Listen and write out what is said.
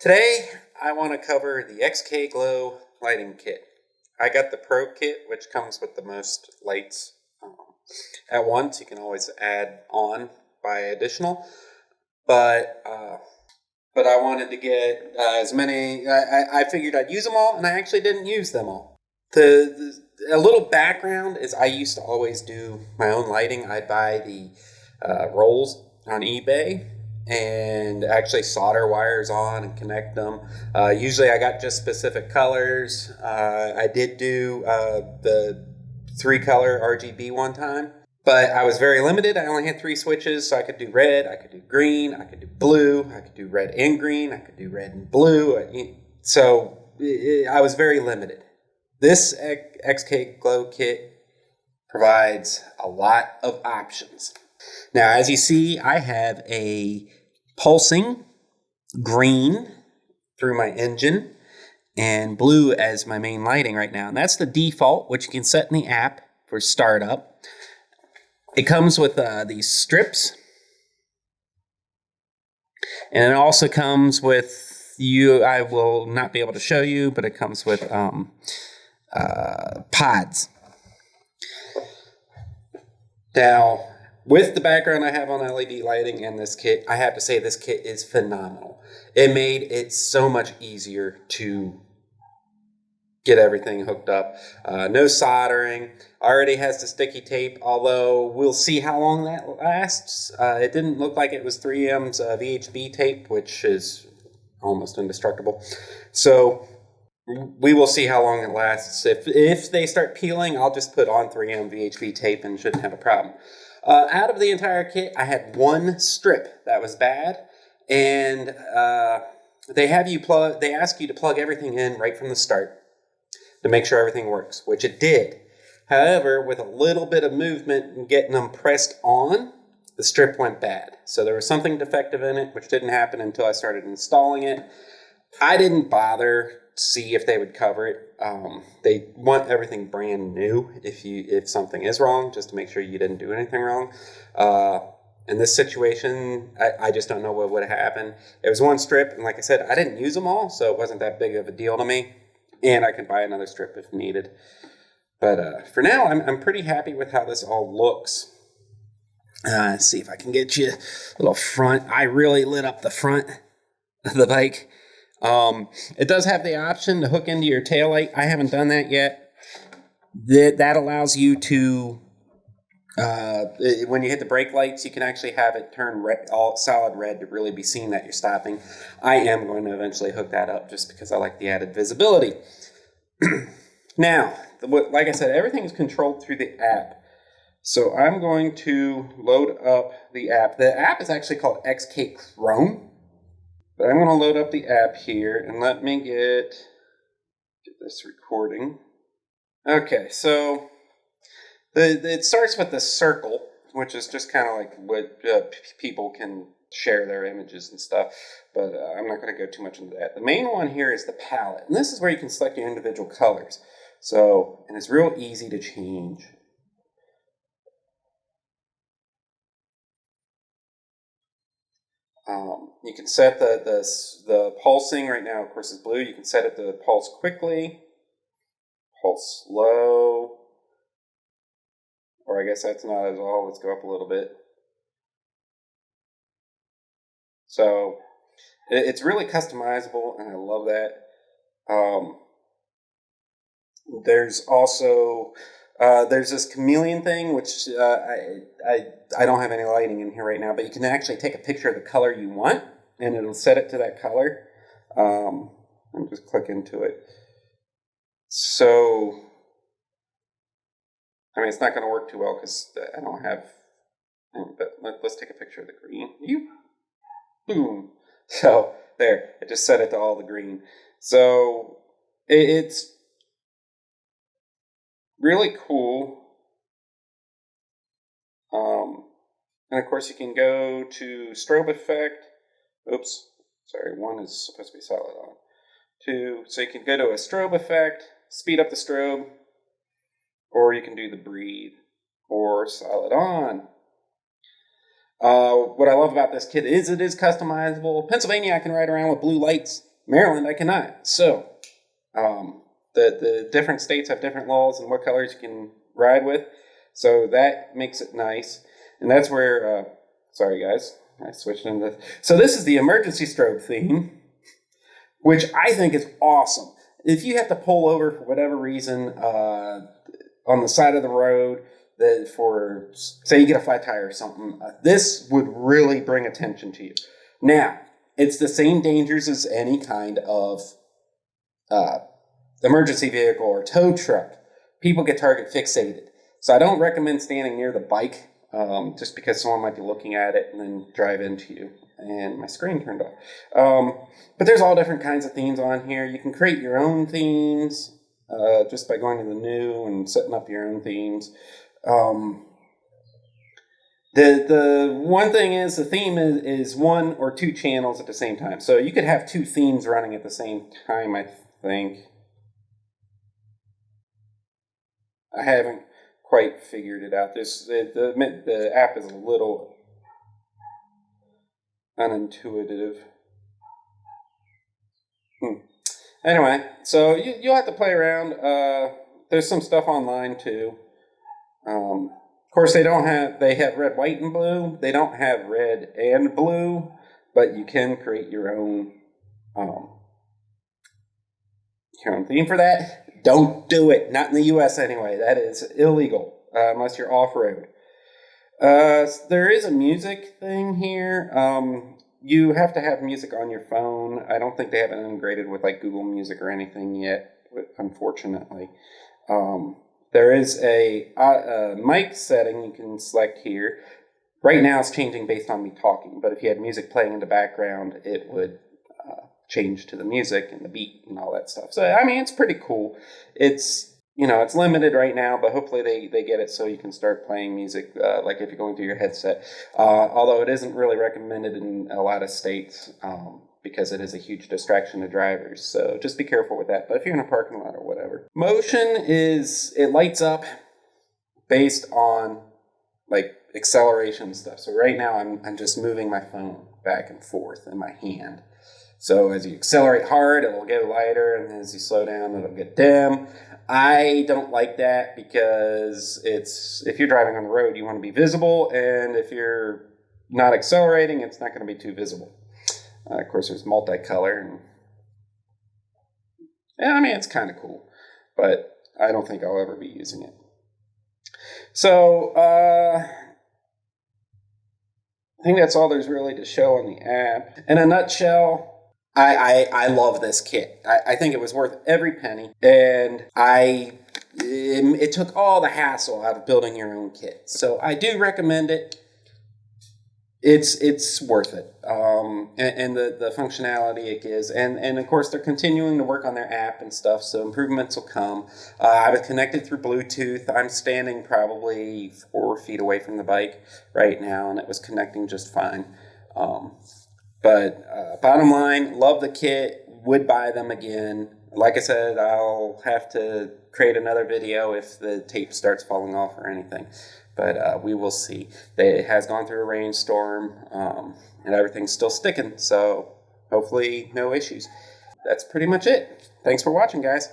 Today, I want to cover the XKGlow Lighting Kit. I got the Pro Kit, which comes with the most lights at once. You can always add on by additional, but I wanted to get as many. I figured I'd use them all, and I actually didn't use them all. A little background is I used to always do my own lighting. I'd buy the rolls on eBay and actually solder wires on and connect them. Usually I got just specific colors. I did do the 3-color RGB one time, but I was very limited. I only had 3 switches, so I could do red, I could do green, I could do blue, I could do red and green, I could do red and blue. So I was very limited. This XKGlow kit provides a lot of options. Now, as you see, I have a pulsing green through my engine and blue as my main lighting right now. And that's the default, which you can set in the app for startup. It comes with these strips. And it also comes with, I will not be able to show you, but it comes with pods. Now, with the background I have on LED lighting and this kit, I have to say this kit is phenomenal. It made it so much easier to get everything hooked up. No soldering. Already has the sticky tape, although we'll see how long that lasts. It didn't look like it was 3M's VHB tape, which is almost indestructible. So we will see how long it lasts. If they start peeling, I'll just put on 3M VHB tape and shouldn't have a problem. Out of the entire kit, I had one strip that was bad, and they ask you to plug everything in right from the start to make sure everything works, which it did. However, with a little bit of movement and getting them pressed on, the strip went bad. So there was something defective in it, which didn't happen until I started installing it. I didn't bother to see if they would cover it. They want everything brand new if something is wrong, just to make sure you didn't do anything wrong. In this situation, I just don't know what would have happened. It was one strip, and like I said, I didn't use them all, so it wasn't that big of a deal to me. And I could buy another strip if needed. But for now, I'm pretty happy with how this all looks. Let's see if I can get you a little front. I really lit up the front of the bike. It does have the option to hook into your taillight. I haven't done that yet. That allows you to, when you hit the brake lights, you can actually have it turn red, all solid red, to really be seen that you're stopping. I am going to eventually hook that up just because I like the added visibility. Now, like I said, everything is controlled through the app. So I'm going to load up the app. The app is actually called XKGlow. But I'm going to load up the app here, and let me get this recording. Okay, so it starts with the circle, which is just kind of like what people can share their images and stuff, but I'm not going to go too much into that. The main one here is the palette, and this is where you can select your individual colors. So, and it's real easy to change. You can set the pulsing right now, of course, is blue. You can set it to pulse quickly, pulse slow, or I guess that's not at all. Let's go up a little bit. So it's really customizable, and I love that. There's also there's this chameleon thing, which I don't have any lighting in here right now, but you can actually take a picture of the color you want, and it'll set it to that color. Let me just click into it. So, I mean, it's not going to work too well because I don't have, but let's take a picture of the green. Boom. So, there, it just set it to all the green. So, it's really cool. And of course you can go to strobe effect. Oops, sorry, one is supposed to be solid on. 2, so you can go to a strobe effect, speed up the strobe, or you can do the breathe or solid on. What I love about this kit is it is customizable. Pennsylvania, I can ride around with blue lights. Maryland, I cannot. So the different states have different laws and what colors you can ride with. So that makes it nice. And that's where, sorry guys, I switched into this. So this is the emergency strobe theme, which I think is awesome. If you have to pull over for whatever reason on the side of the road, that for, say you get a flat tire or something, this would really bring attention to you. Now, it's the same dangers as any kind of emergency vehicle or tow truck. People get target fixated. So I don't recommend standing near the bike just because someone might be looking at it and then drive into you. And my screen turned off. But there's all different kinds of themes on here. You can create your own themes just by going to the new and setting up your own themes. The one thing is the theme is one or two channels at the same time. So you could have two themes running at the same time, I think. I haven't quite figured it out. The app is a little unintuitive. Anyway, so you'll have to play around. There's some stuff online too. Of course, they have red, white, and blue. They don't have red and blue, but you can create your own theme for that. Don't do it. Not in the U.S. anyway. That is illegal unless you're off-road. There is a music thing here. You have to have music on your phone. I don't think they have it integrated with like Google Music or anything yet, unfortunately. There is a mic setting you can select here. Right now it's changing based on me talking, but if you had music playing in the background, it would change to the music and the beat and all that stuff. So, I mean, it's pretty cool. It's limited right now, but hopefully they get it so you can start playing music like if you're going through your headset. Although it isn't really recommended in a lot of states because it is a huge distraction to drivers. So just be careful with that. But if you're in a parking lot or whatever. Motion it lights up based on like acceleration and stuff. So right now I'm just moving my phone back and forth in my hand. So as you accelerate hard, it'll get lighter, and as you slow down, it'll get dim. I don't like that because if you're driving on the road, you want to be visible, and if you're not accelerating, it's not going to be too visible. Of course, there's multicolor, and I mean, it's kind of cool, but I don't think I'll ever be using it. So, I think that's all there's really to show on the app. In a nutshell, I love this kit. I think it was worth every penny, and it took all the hassle out of building your own kit. So I do recommend it. It's worth it, and the functionality it gives, and of course they're continuing to work on their app and stuff, so improvements will come. I was connected through Bluetooth. I'm standing probably 4 feet away from the bike right now, and it was connecting just fine. But bottom line, love the kit, would buy them again. Like I said, I'll have to create another video if the tape starts falling off or anything. But we will see. It has gone through a rainstorm, and everything's still sticking, so hopefully no issues. That's pretty much it. Thanks for watching, guys.